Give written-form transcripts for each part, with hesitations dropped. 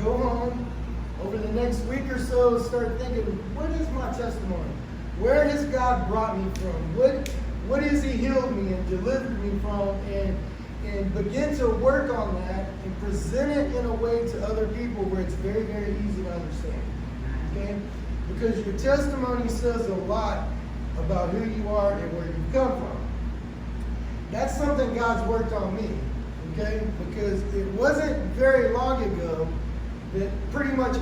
go home over the next week or so, start thinking, what is my testimony? Where has God brought me from? What has He healed me and delivered me from? And begin to work on that and present it in a way to other people where it's very, very easy to understand. Okay? Because your testimony says a lot about who you are and where you come from. That's something God's worked on me. Okay? Because it wasn't very long ago that pretty much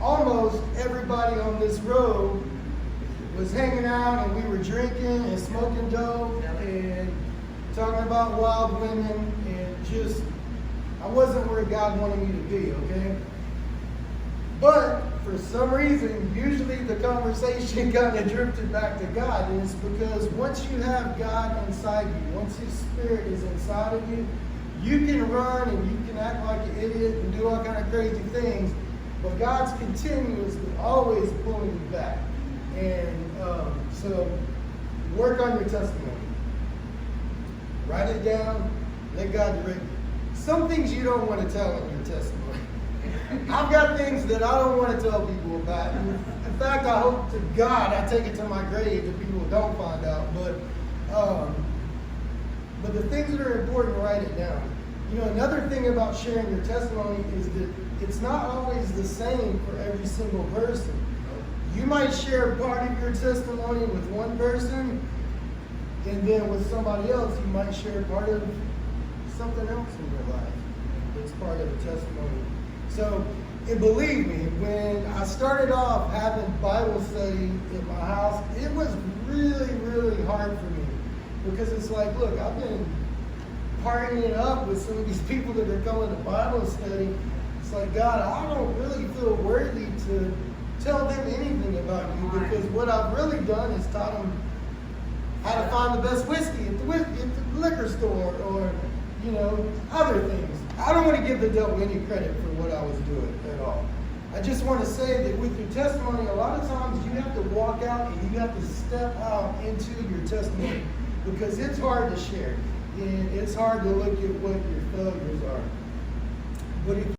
almost everybody on this road was hanging out and we were drinking and smoking dope and talking about wild women and just, I wasn't where God wanted me to be, okay? But for some reason, usually the conversation kind of drifted back to God, and it's because once you have God inside you, once His Spirit is inside of you, you can run and you can act like an idiot and do all kind of crazy things, but God's continuously always pulling you back. And so work on your testimony. Write it down. Let God direct you. Some things you don't want to tell in your testimony. I've got things that I don't want to tell people about. In fact, I hope to God I take it to my grave that people don't find out. But the things that are important, write it down. You know, another thing about sharing your testimony is that it's not always the same for every single person. You might share part of your testimony with one person, and then with somebody else, you might share part of something else in your life that's part of the testimony. So, and believe me, when I started off having Bible study at my house, it was really, really hard for me. Because it's like, look, I've been partying it up with some of these people that are coming to Bible study. It's like, God, I don't really feel worthy to tell them anything about you, because what I've really done is taught them how to find the best whiskey at the liquor store, or, you know, other things. I don't want to give the devil any credit for what I was doing at all. I just want to say that with your testimony, a lot of times you have to walk out and you have to step out into your testimony, because it's hard to share and it's hard to look at what your failures are. But if